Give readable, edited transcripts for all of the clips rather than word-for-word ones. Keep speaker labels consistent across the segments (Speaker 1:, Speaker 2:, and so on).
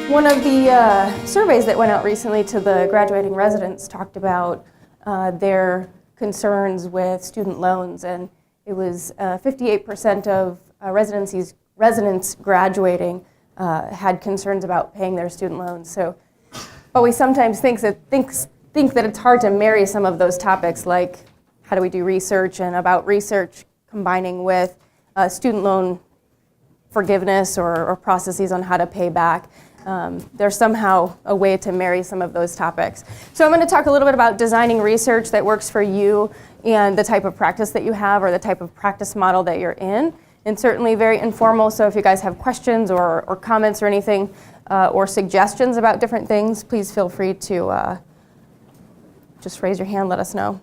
Speaker 1: One of the surveys that went out recently to the graduating residents talked about their concerns with student loans, and it was 58% of residents graduating had concerns about paying their student loans. So, but we sometimes think that it's hard to marry some of those topics, like how do we do research and about research combining with student loan forgiveness or processes on how to pay back. There's somehow a way to marry some of those topics. So I'm going to talk a little bit about designing research that works for you and the type of practice that you have or the type of practice model that you're in. And certainly very informal, so if you guys have questions or comments or anything or suggestions about different things, please feel free to just raise your hand, let us know.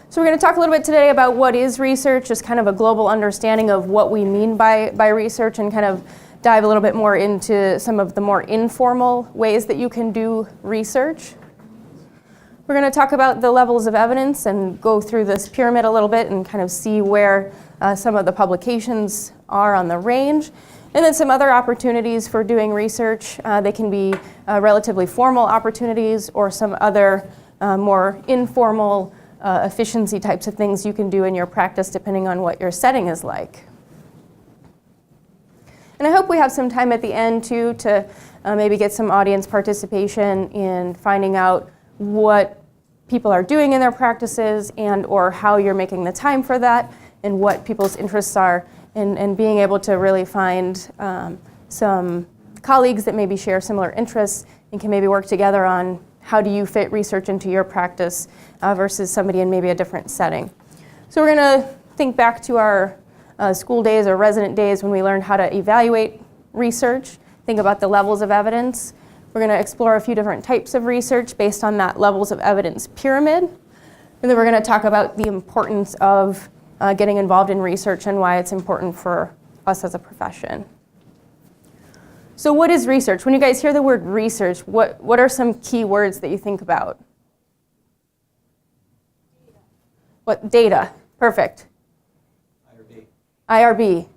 Speaker 1: So we're going to talk a little bit today about what is research, just kind of a global understanding of what we mean by research, and kind of dive a little bit more into some of the more informal ways that you can do research. We're going to talk about the levels of evidence and go through this pyramid a little bit and kind of see where some of the publications are on the range. And then some other opportunities for doing research. They can be relatively formal opportunities or some other more informal efficiency types of things you can do in your practice depending on what your setting is like. And I hope we have some time at the end too to maybe get some audience participation in finding out what people are doing in their practices and or how you're making the time for that and what people's interests are, and being able to really find some colleagues that maybe share similar interests and can maybe work together on how do you fit research into your practice versus somebody in maybe a different setting. So we're going to think back to our school days or resident days when we learned how to evaluate research, think about the levels of evidence. We're going to explore a few different types of research based on that levels of evidence pyramid. And then we're going to talk about the importance of getting involved in research and why it's important for us as a profession. So what is research? When you guys hear the word research, what are some key words that you think about? What? Data. Perfect. IRB,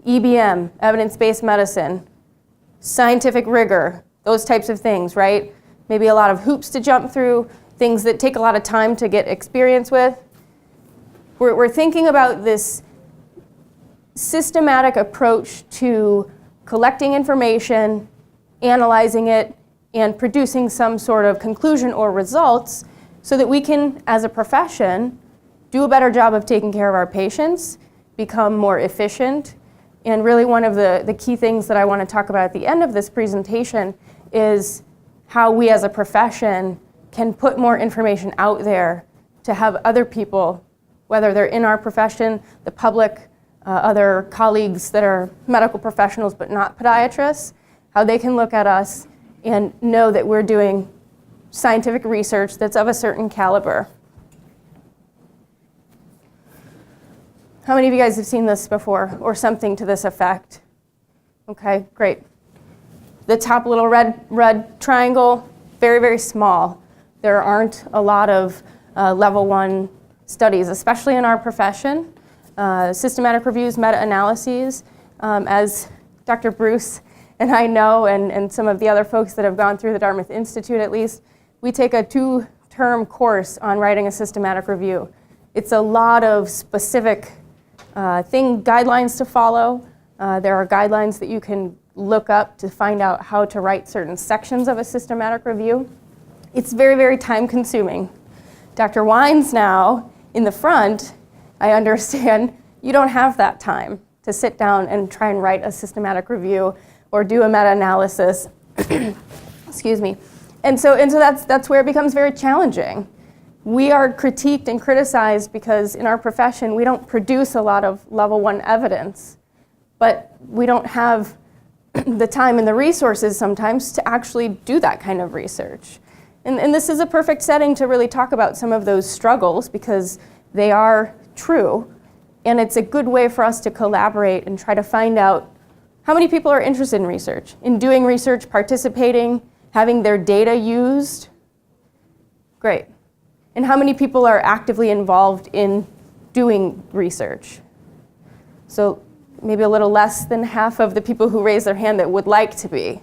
Speaker 1: EBM, evidence-based medicine, scientific rigor, those types of things, right? Maybe a lot of hoops to jump through, things that take a lot of time to get experience with. We're thinking about this systematic approach to collecting information, analyzing it, and producing some sort of conclusion or results so that we can, as a profession, do a better job of taking care of our patients, become more efficient. And really one of the key things that I want to talk about at the end of this presentation is how we as a profession can put more information out there to have other people, whether they're in our profession, the public, other colleagues that are medical professionals but not podiatrists, how they can look at us and know that we're doing scientific research that's of a certain caliber. How many of you guys have seen this before or something to this effect? Okay, great. The top little red triangle, very, very small. There aren't a lot of level 1 studies, especially in our profession. Systematic reviews, meta-analyses, as Dr. Bruce and I know, and some of the other folks that have gone through the Dartmouth Institute at least, we take a 2-term course on writing a systematic review. It's a lot of specific guidelines to follow. There are guidelines that you can look up to find out how to write certain sections of a systematic review. It's very, very time consuming. Dr. Wines now, in the front, I understand you don't have that time to sit down and try and write a systematic review or do a meta-analysis. Excuse me. And so that's where it becomes very challenging. We are critiqued and criticized because in our profession we don't produce a lot of level 1 evidence, but we don't have the time and the resources sometimes to actually do that kind of research. And this is a perfect setting to really talk about some of those struggles because they are true, and it's a good way for us to collaborate and try to find out how many people are interested in research, in doing research, participating, having their data used. Great. And how many people are actively involved in doing research? So maybe a little less than half of the people who raise their hand that would like to be.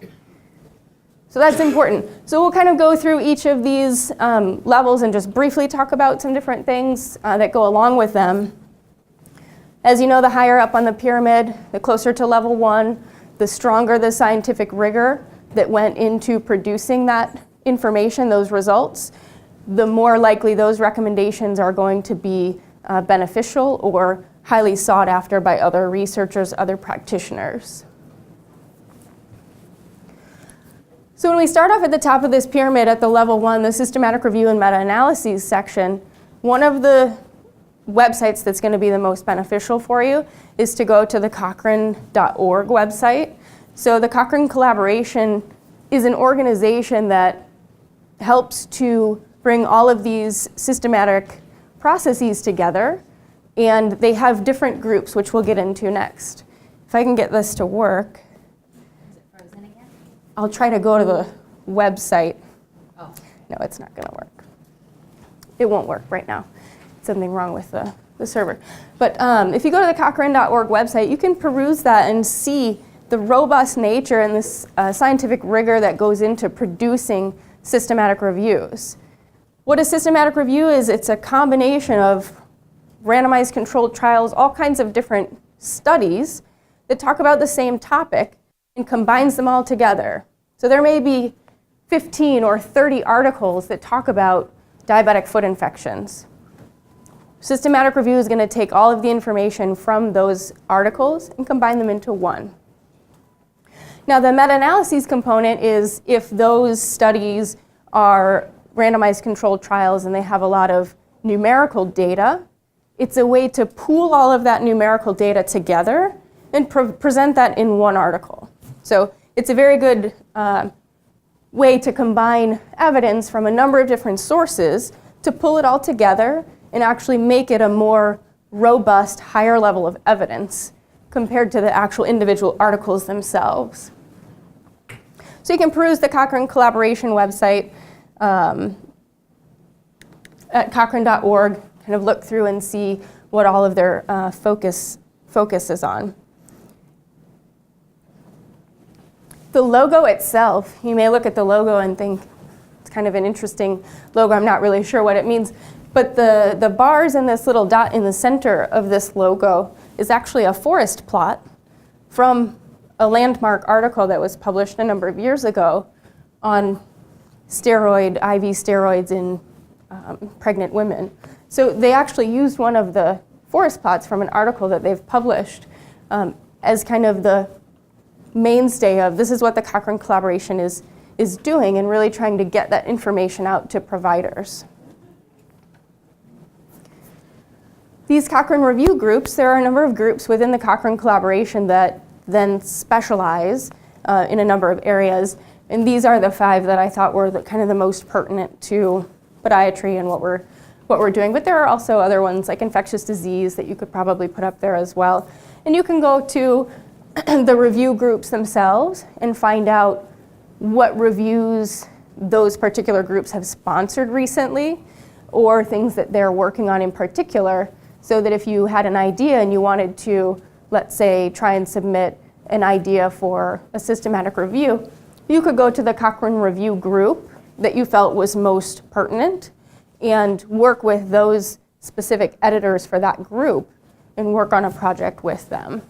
Speaker 1: So that's important. So we'll kind of go through each of these levels and just briefly talk about some different things that go along with them. As you know, the higher up on the pyramid, the closer to level 1, the stronger the scientific rigor that went into producing that information, those results, the more likely those recommendations are going to be beneficial or highly sought after by other researchers, other practitioners. So when we start off at the top of this pyramid at the level 1, the systematic review and meta-analyses section, one of the websites that's going to be the most beneficial for you is to go to the Cochrane.org website. So the Cochrane Collaboration is an organization that helps to bring all of these systematic processes together, and they have different groups, which we'll get into next. If I can get this to work. I'll try to go to the website. Oh. No, it's not going to work. It won't work right now. Something wrong with the server. But if you go to the Cochrane.org website, you can peruse that and see the robust nature and this scientific rigor that goes into producing systematic reviews. What a systematic review is, it's a combination of randomized controlled trials, all kinds of different studies that talk about the same topic and combines them all together. So there may be 15 or 30 articles that talk about diabetic foot infections. Systematic review is going to take all of the information from those articles and combine them into one. Now the meta-analyses component is if those studies are randomized controlled trials and they have a lot of numerical data, it's a way to pool all of that numerical data together and present that in one article. So it's a very good way to combine evidence from a number of different sources to pull it all together and actually make it a more robust, higher level of evidence compared to the actual individual articles themselves. So you can peruse the Cochrane Collaboration website at Cochrane.org, kind of look through and see what all of their focus is on. The logo itself, you may look at the logo and think it's kind of an interesting logo. I'm not really sure what it means. But the bars and this little dot in the center of this logo is actually a forest plot from a landmark article that was published a number of years ago on IV steroids in pregnant women. So they actually used one of the forest plots from an article that they've published as kind of the mainstay of this is what the Cochrane Collaboration is doing and really trying to get that information out to providers. These Cochrane review groups, there are a number of groups within the Cochrane Collaboration that then specialize in a number of areas. And these are the 5 that I thought were kind of the most pertinent to podiatry and what we're doing. But there are also other ones like infectious disease that you could probably put up there as well. And you can go to the review groups themselves and find out what reviews those particular groups have sponsored recently or things that they're working on in particular, so that if you had an idea and you wanted to, let's say, try and submit an idea for a systematic review, you could go to the Cochrane review group that you felt was most pertinent and work with those specific editors for that group and work on a project with them.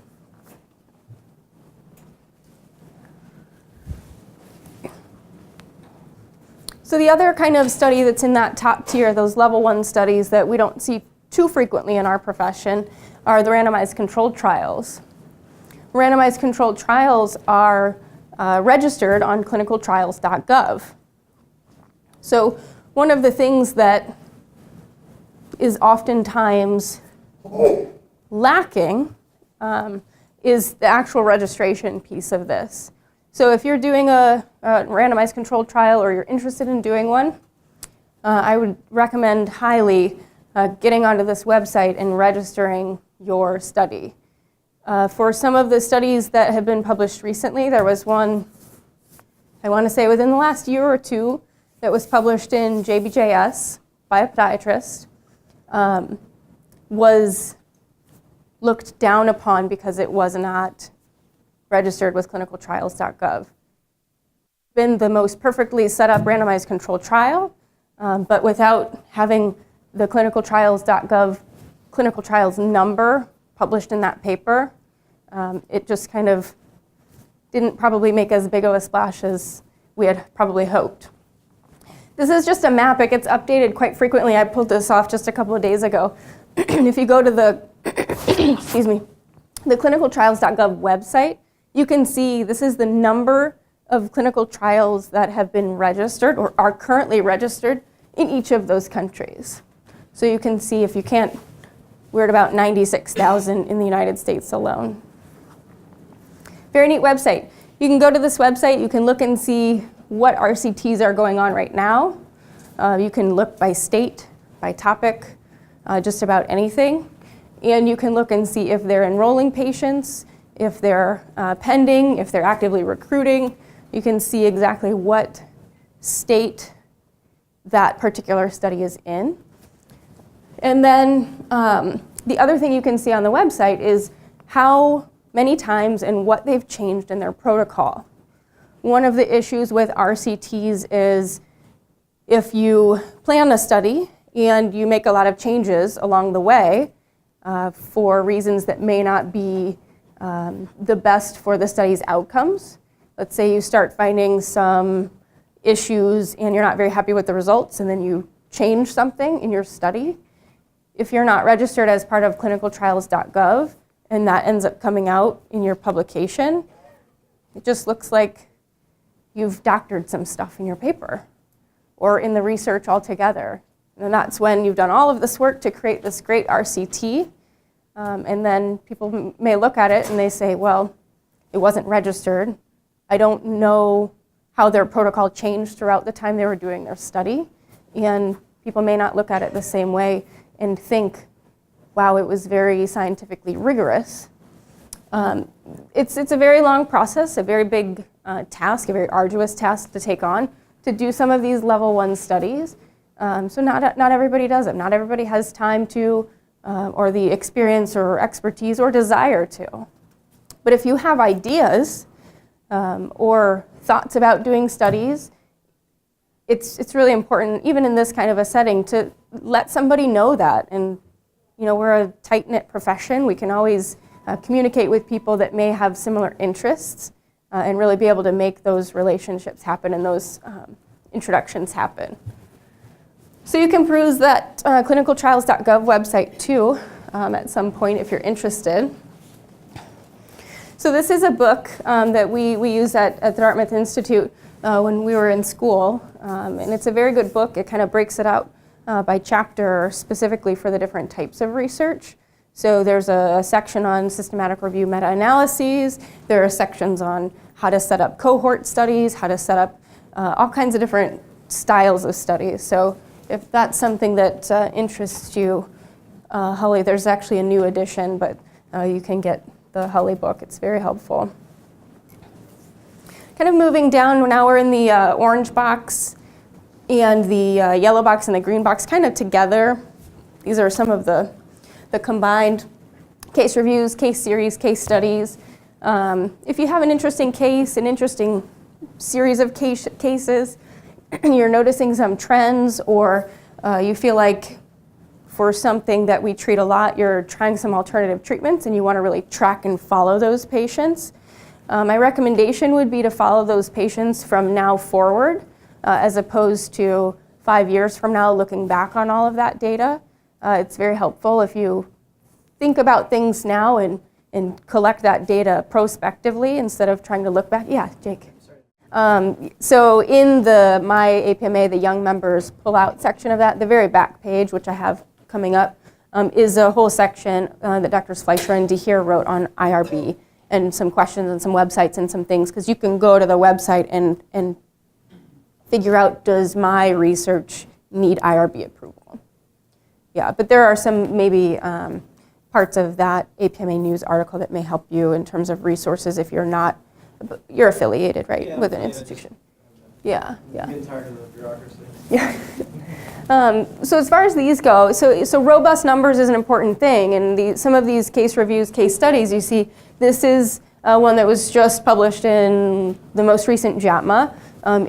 Speaker 1: So the other kind of study that's in that top tier, those level 1 studies that we don't see too frequently in our profession, are the randomized controlled trials. Randomized controlled trials are registered on clinicaltrials.gov. So one of the things that is oftentimes lacking is the actual registration piece of this. So if you're doing a randomized controlled trial or you're interested in doing one, I would recommend highly getting onto this website and registering your study. For some of the studies that have been published recently, there was one, I want to say within the last year or two, that was published in JBJS by a podiatrist, was looked down upon because it was not registered with clinicaltrials.gov. Been the most perfectly set up randomized controlled trial, but without having the clinicaltrials.gov clinical trials number published in that paper, it just kind of didn't probably make as big of a splash as we had probably hoped. This is just a map. It gets updated quite frequently. I pulled this off just a couple of days ago. If you go to the, excuse me, the clinicaltrials.gov website, you can see this is the number of clinical trials that have been registered or are currently registered in each of those countries. So you can see, if you can't, we're at about 96,000 in the United States alone. Very neat website. You can go to this website, you can look and see what RCTs are going on right now. You can look by state, by topic, just about anything. And you can look and see if they're enrolling patients, if they're pending, if they're actively recruiting. You can see exactly what state that particular study is in. And then the other thing you can see on the website is how many times and what they've changed in their protocol. One of the issues with RCTs is if you plan a study and you make a lot of changes along the way for reasons that may not be the best for the study's outcomes. Let's say you start finding some issues and you're not very happy with the results, and then you change something in your study. If you're not registered as part of clinicaltrials.gov and that ends up coming out in your publication, it just looks like you've doctored some stuff in your paper or in the research altogether. And that's when you've done all of this work to create this great RCT, and then people may look at it and they say, well, it wasn't registered. I don't know how their protocol changed throughout the time they were doing their study, and people may not look at it the same way and think, wow, it was very scientifically rigorous. It's a very long process, a very big task, a very arduous task to take on, to do some of these level 1 studies. So not everybody does it. Not everybody has time to, or the experience or expertise or desire to. But if you have ideas or thoughts about doing studies, it's really important, even in this kind of a setting, to let somebody know that. And we're a tight-knit profession. We can always communicate with people that may have similar interests and really be able to make those relationships happen and those introductions happen. So you can peruse that clinicaltrials.gov website too at some point if you're interested. So this is a book that we use at the Dartmouth Institute when we were in school. And it's a very good book. It kind of breaks it out by chapter specifically for the different types of research. So there's a section on systematic review meta-analyses. There are sections on how to set up cohort studies, how to set up all kinds of different styles of studies. So if that's something that interests you, Hully, there's actually a new edition, but you can get the Hully book. It's very helpful. Kind of moving down, now we're in the orange box and the yellow box and the green box kind of together. These are some of the combined case reviews, case series, case studies. If you have an interesting case, an interesting series of cases, you're noticing some trends, or you feel like for something that we treat a lot, you're trying some alternative treatments and you want to really track and follow those patients. My recommendation would be to follow those patients from now forward, as opposed to 5 years from now looking back on all of that data. It's very helpful if you think about things now and collect that data prospectively instead of trying to look back. Yeah, Jake. So in the My APMA, the young members pull out section of that, the very back page, which I have coming up, is a whole section that Drs. Fleischer and DeHeer wrote on IRB, and some questions and some websites and some things, because you can go to the website and figure out, does my research need IRB approval? Yeah, but there are some maybe parts of that APMA News article that may help you in terms of resources if you're affiliated, right, with an institution. Yeah.
Speaker 2: I'm getting tired of the bureaucracy.
Speaker 1: Yeah. So as far as these go, so robust numbers is an important thing. And some of these case reviews, case studies, you see, this is one that was just published in the most recent JAPMA.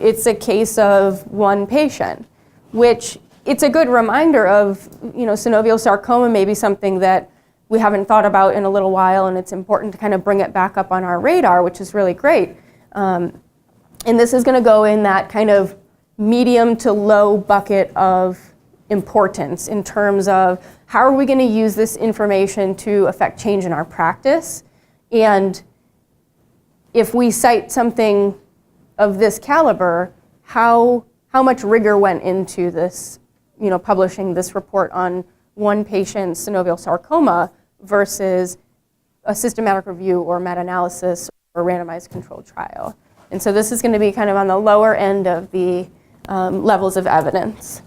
Speaker 1: It's a case of one patient, which it's a good reminder of, synovial sarcoma may be something that we haven't thought about in a little while, and it's important to kind of bring it back up on our radar, which is really great. And this is going to go in that kind of medium to low bucket of importance in terms of how are we going to use this information to affect change in our practice. And if we cite something of this caliber, how much rigor went into this, publishing this report on one patient's synovial sarcoma versus a systematic review or meta-analysis or randomized controlled trial. And so this is going to be kind of on the lower end of the levels of evidence.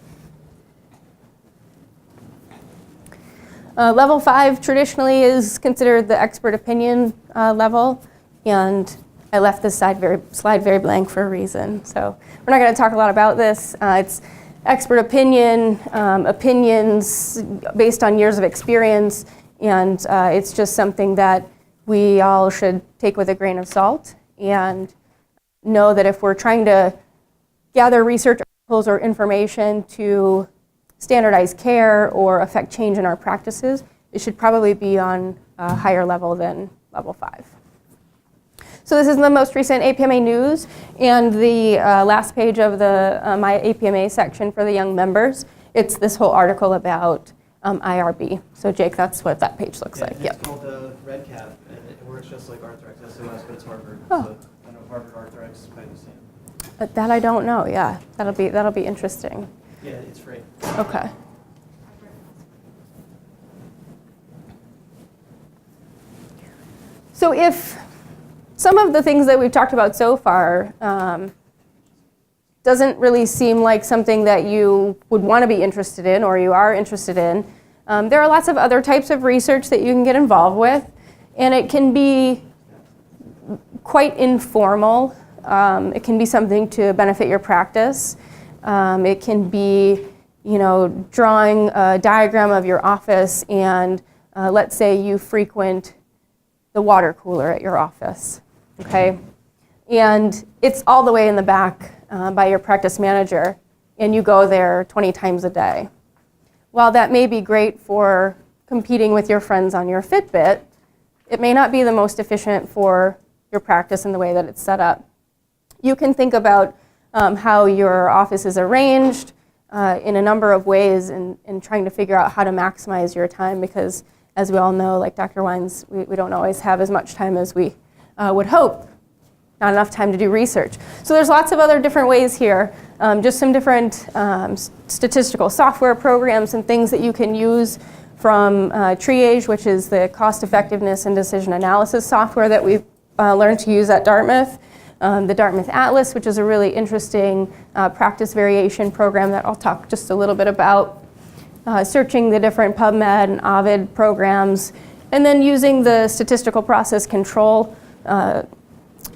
Speaker 1: Level 5 traditionally is considered the expert opinion level, and I left this slide very blank for a reason. So we're not going to talk a lot about this. It's expert opinion, opinions based on years of experience, and it's just something that we all should take with a grain of salt and know that if we're trying to gather research articles or information to standardize care or affect change in our practices, it should probably be on a higher level than level 5. So this is the most recent APMA news and the last page of the My APMA section for the young members. It's this whole article about IRB. So Jake, that's what that page looks like.
Speaker 2: It's called Red Cap, and it works just like Arthrex SOS, but it's Harvard.
Speaker 1: Oh.
Speaker 2: So I know Harvard Arthrex by the same.
Speaker 1: That I don't know. Yeah, that'll be interesting.
Speaker 2: Yeah, it's free.
Speaker 1: Okay. So if some of the things that we've talked about so far doesn't really seem like something that you would want to be interested in or you are interested in, there are lots of other types of research that you can get involved with, and it can be quite informal. It can be something to benefit your practice. It can be, drawing a diagram of your office and let's say you frequent the water cooler at your office, okay? And it's all the way in the back by your practice manager, and you go there 20 times a day. While that may be great for competing with your friends on your Fitbit, it may not be the most efficient for your practice in the way that it's set up. You can think about how your office is arranged in a number of ways and trying to figure out how to maximize your time, because as we all know, like Dr. Wines, we don't always have as much time as we would hope. Not enough time to do research. So there's lots of other different ways here, just some different statistical software programs and things that you can use from Triage, which is the cost effectiveness and decision analysis software that we've learned to use at Dartmouth. The Dartmouth Atlas, which is a really interesting practice variation program that I'll talk just a little bit about. Searching the different PubMed and Ovid programs, and then using the statistical process control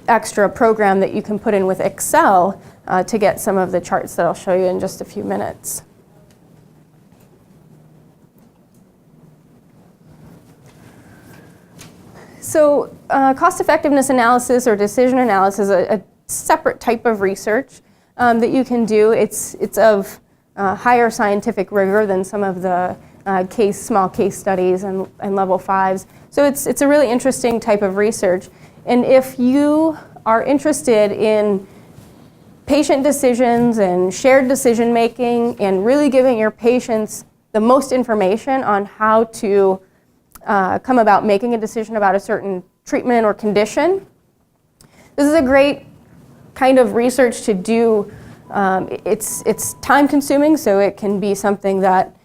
Speaker 1: extra program that you can put in with Excel to get some of the charts that I'll show you in just a few minutes. So cost effectiveness analysis or decision analysis is a separate type of research that you can do. It's of higher scientific rigor than some of the small case studies and level 5s. So it's a really interesting type of research. And if you are interested in patient decisions and shared decision making and really giving your patients the most information on how to come about making a decision about a certain treatment or condition, this is a great kind of research to do. It's time consuming, so it can be something that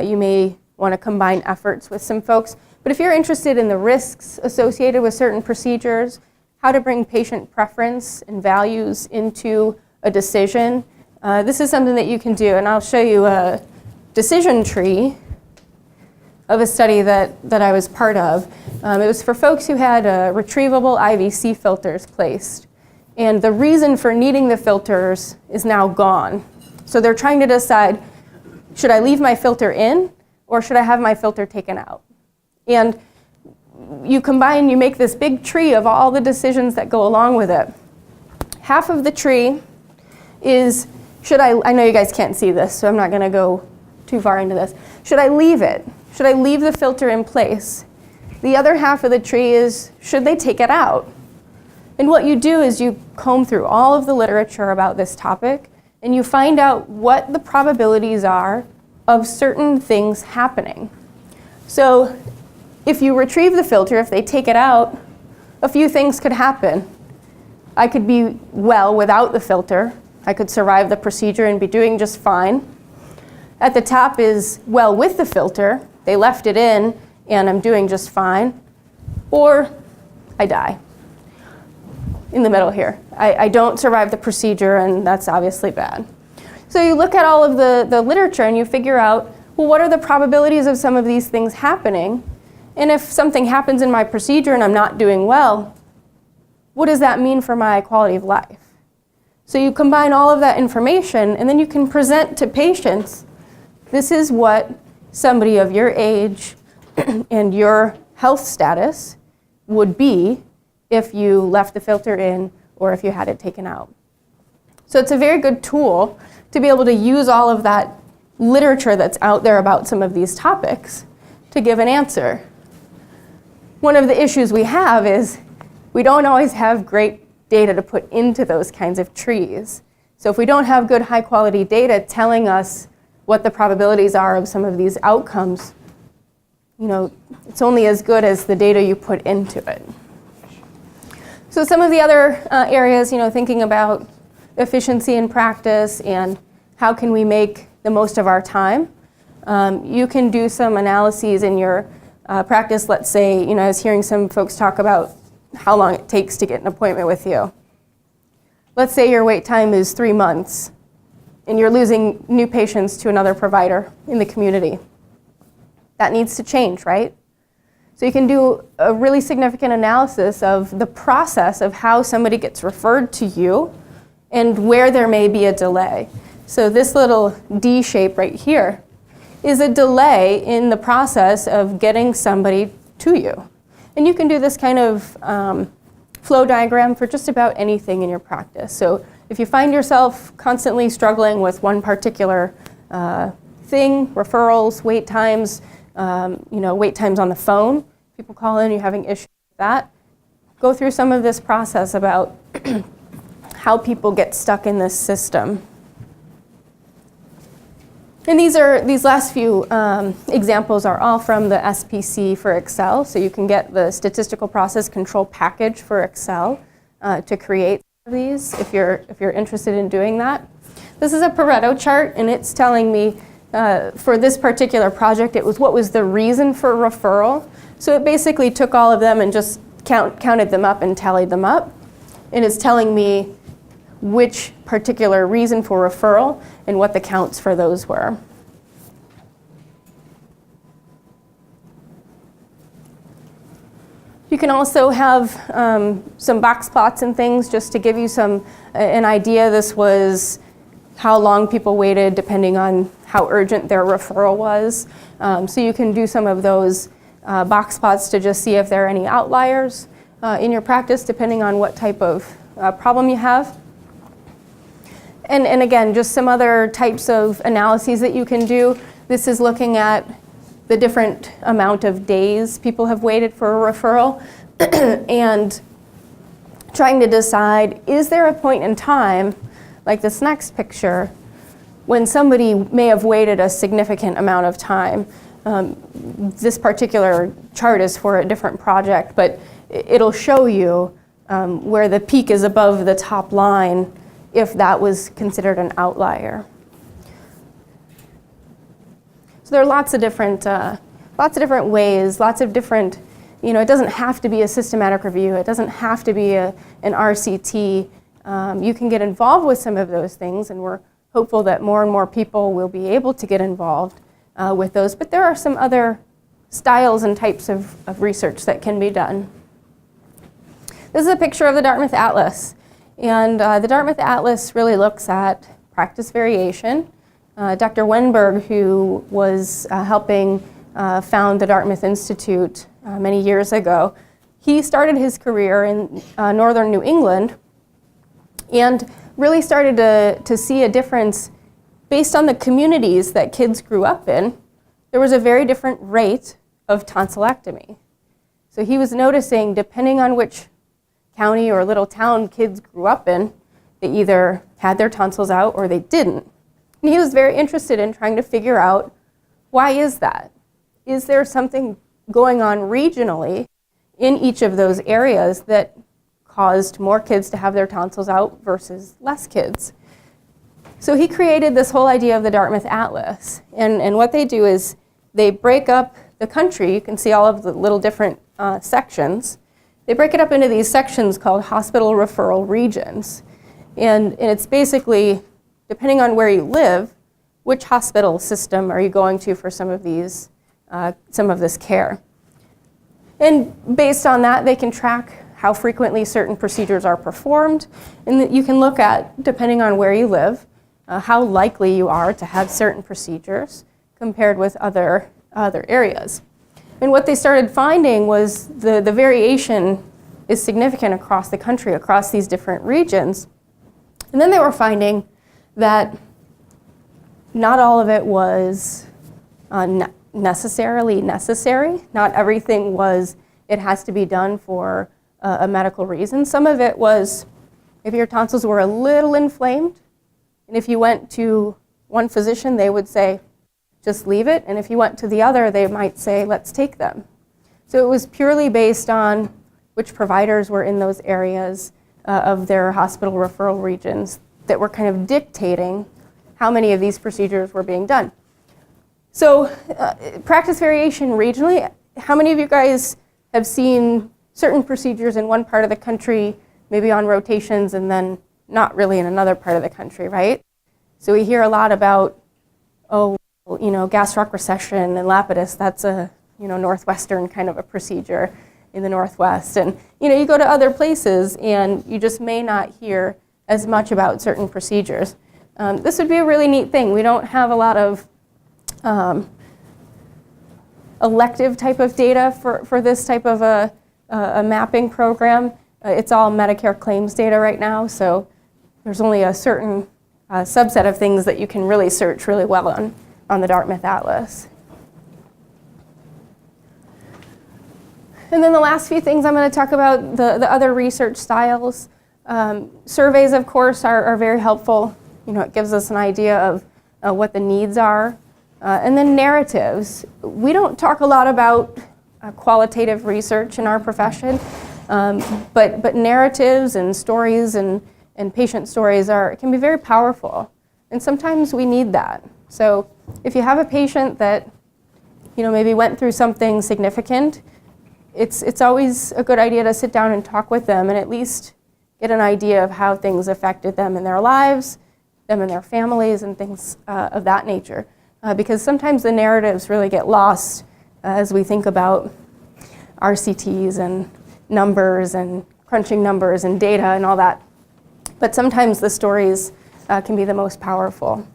Speaker 1: you may want to combine efforts with some folks. But if you're interested in the risks associated with certain procedures, how to bring patient preference and values into a decision, this is something that you can do. And I'll show you a decision tree of a study that I was part of. It was for folks who had retrievable IVC filters placed. And the reason for needing the filters is now gone. So they're trying to decide should I leave my filter in or should I have my filter taken out? And you combine, you make this big tree of all the decisions that go along with it. Half of the tree is, I know you guys can't see this, so I'm not going to go too far into this. Should I leave it? Should I leave the filter in place? The other half of the tree is, should they take it out? And what you do is you comb through all of the literature about this topic, and you find out what the probabilities are of certain things happening. So if you retrieve the filter, if they take it out, a few things could happen. I could be well without the filter. I could survive the procedure and be doing just fine. At the top is well with the filter. They left it in and I'm doing just fine. Or I die. In the middle here. I don't survive the procedure and that's obviously bad. So you look at all of the literature and you figure out, well, what are the probabilities of some of these things happening? And if something happens in my procedure and I'm not doing well, what does that mean for my quality of life? So you combine all of that information and then you can present to patients, this is what somebody of your age and your health status would be if you left the filter in or if you had it taken out. So it's a very good tool to be able to use all of that literature that's out there about some of these topics to give an answer. One of the issues we have is we don't always have great data to put into those kinds of trees. So if we don't have good high quality data telling us what the probabilities are of some of these outcomes, it's only as good as the data you put into it. So some of the other areas, thinking about efficiency in practice and how can we make the most of our time. You can do some analyses in your practice. Let's say, I was hearing some folks talk about how long it takes to get an appointment with you. Let's say your wait time is 3 months and you're losing new patients to another provider in the community. That needs to change, right? So you can do a really significant analysis of the process of how somebody gets referred to you and where there may be a delay. So this little D shape right here is a delay in the process of getting somebody to you. And you can do this kind of flow diagram for just about anything in your practice. So if you find yourself constantly struggling with one particular thing, referrals, wait times, wait times on the phone, people call in, you're having issues with that, go through some of this process about how people get stuck in this system. And these last few examples are all from the SPC for Excel, so you can get the statistical process control package for Excel to create these if you're interested in doing that. This is a Pareto chart, and it's telling me for this particular project, it was what was the reason for referral. So it basically took all of them and just counted them up and tallied them up, and it's telling me which particular reason for referral and what the counts for those were. You can also have some box plots and things just to give you an idea. This was how long people waited depending on how urgent their referral was. So you can do some of those box plots to just see if there are any outliers in your practice depending on what type of problem you have. And again, just some other types of analyses that you can do. This is looking at the different amount of days people have waited for a referral and trying to decide, is there a point in time, like this next picture, when somebody may have waited a significant amount of time. This particular chart is for a different project, but it'll show you where the peak is above the top line if that was considered an outlier. So there are lots of different ways, lots of different, it doesn't have to be a systematic review, it doesn't have to be an RCT. You can get involved with some of those things, and we're hopeful that more and more people will be able to get involved with those, but there are some other styles and types of research that can be done. This is a picture of the Dartmouth Atlas. And the Dartmouth Atlas really looks at practice variation Dr. Wenberg, who was helping found the Dartmouth Institute many years ago, he started his career in northern New England and really started to see a difference based on the communities that kids grew up in. There was a very different rate of tonsillectomy. So he was noticing, depending on which county or little town kids grew up in, they either had their tonsils out or they didn't. And he was very interested in trying to figure out, why is that? Is there something going on regionally in each of those areas that caused more kids to have their tonsils out versus less kids? So he created this whole idea of the Dartmouth Atlas. And what they do is they break up the country. You can see all of the little different sections. They break it up into these sections called hospital referral regions. And it's basically, depending on where you live, which hospital system are you going to for some of this care. And based on that, they can track how frequently certain procedures are performed. And you can look at, depending on where you live, how likely you are to have certain procedures compared with other areas. And what they started finding was the variation is significant across the country, across these different regions. And then they were finding that not all of it was necessarily necessary. Not everything was, it has to be done for a medical reason. Some of it was, if your tonsils were a little inflamed, and if you went to one physician, they would say, just leave it. And if you went to the other, they might say, let's take them. So it was purely based on which providers were in those areas of their hospital referral regions that were kind of dictating how many of these procedures were being done. So practice variation regionally, how many of you guys have seen certain procedures in one part of the country, maybe on rotations, and then not really in another part of the country, right? So we hear a lot about, gastroc recession and Lapidus, that's a, Northwestern kind of a procedure in the Northwest. And, you go to other places and you just may not hear as much about certain procedures. This would be a really neat thing. We don't have a lot of elective type of data for this type of a mapping program. It's all Medicare claims data right now, so there's only a certain subset of things that you can really search really well on the Dartmouth Atlas. And then the last few things I'm going to talk about, the other research styles. Surveys, of course, are very helpful. It gives us an idea of what the needs are. And then narratives. We don't talk a lot about qualitative research in our profession, but narratives and stories and patient stories can be very powerful. And sometimes we need that. So if you have a patient that maybe went through something significant, it's always a good idea to sit down and talk with them and at least get an idea of how things affected them in their lives, them and their families, and things of that nature. Because sometimes the narratives really get lost as we think about RCTs and numbers and crunching numbers and data and all that. But sometimes the stories can be the most powerful.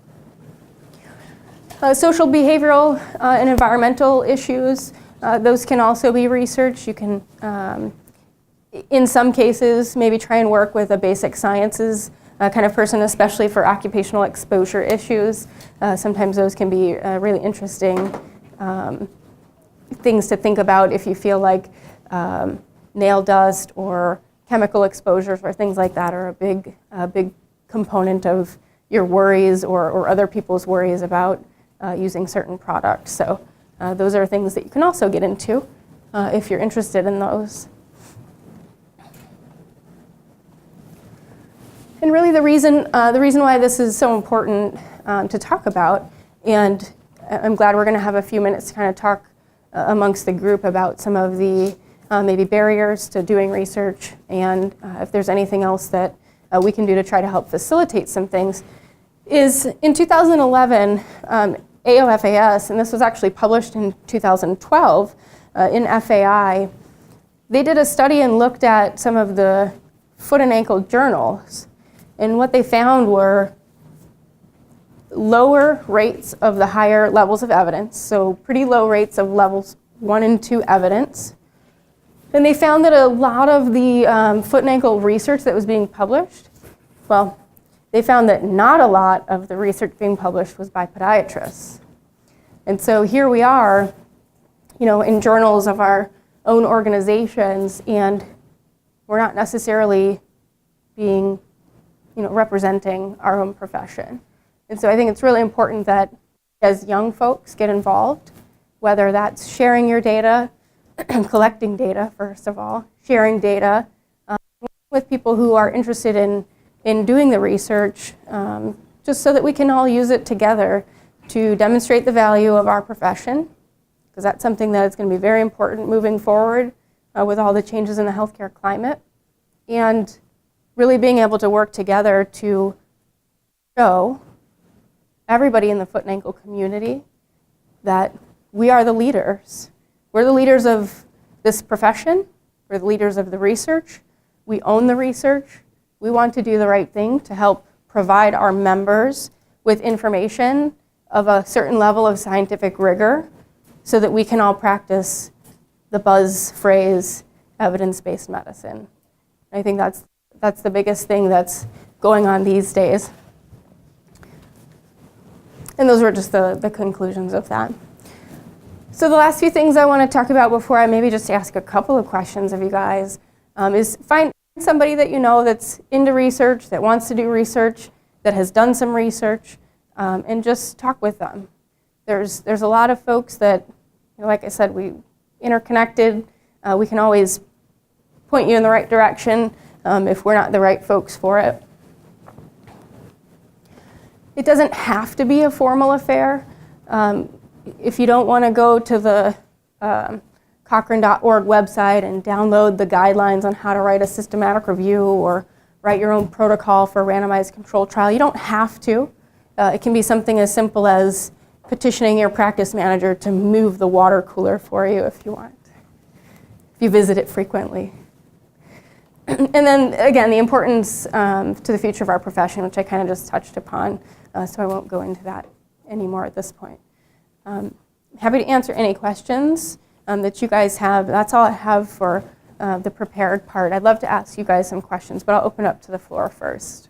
Speaker 1: Social, behavioral, and environmental issues, those can also be researched. You can, in some cases, maybe try and work with a basic sciences kind of person, especially for occupational exposure issues. Sometimes those can be really interesting things to think about if you feel like nail dust or chemical exposures or things like that are a big component of your worries or other people's worries about using certain products. So those are things that you can also get into if you're interested in those. And really the reason why this is so important to talk about, and I'm glad we're going to have a few minutes to kind of talk amongst the group about some of the maybe barriers to doing research, and if there's anything else that we can do to try to help facilitate some things, is in 2011, AOFAS, and this was actually published in 2012 in FAI, they did a study and looked at some of the foot and ankle journals. And what they found were lower rates of the higher levels of evidence, so pretty low rates of levels 1 and 2 evidence. And they found that a lot of the foot and ankle research that was being published, well, they found that not a lot of the research being published was by podiatrists. And so here we are, in journals of our own organizations, and we're not necessarily being, representing our own profession. And so I think it's really important that as young folks get involved, whether that's sharing your data, collecting data, first of all, sharing data with people who are interested in doing the research, just so that we can all use it together to demonstrate the value of our profession, because that's something that is going to be very important moving forward with all the changes in the healthcare climate, and really being able to work together to show everybody in the foot and ankle community that we are the leaders. We're the leaders of this profession. We're the leaders of the research. We own the research. We want to do the right thing to help provide our members with information of a certain level of scientific rigor so that we can all practice the buzz phrase, evidence-based medicine. I think that's the biggest thing that's going on these days. And those were just the conclusions of that. So the last few things I want to talk about before I maybe just ask a couple of questions of you guys is find somebody that you know that's into research, that wants to do research, that has done some research, and just talk with them. There's a lot of folks that, like I said, we interconnected. We can always point you in the right direction if we're not the right folks for it. It doesn't have to be a formal affair. If you don't want to go to the Cochrane.org website and download the guidelines on how to write a systematic review or write your own protocol for a randomized controlled trial, you don't have to. It can be something as simple as petitioning your practice manager to move the water cooler for you if you want, if you visit it frequently. And then, again, the importance to the future of our profession, which I kind of just touched upon, so I won't go into that anymore at this point. Happy to answer any questions that you guys have. That's all I have for the prepared part. I'd love to ask you guys some questions, but I'll open up to the floor first.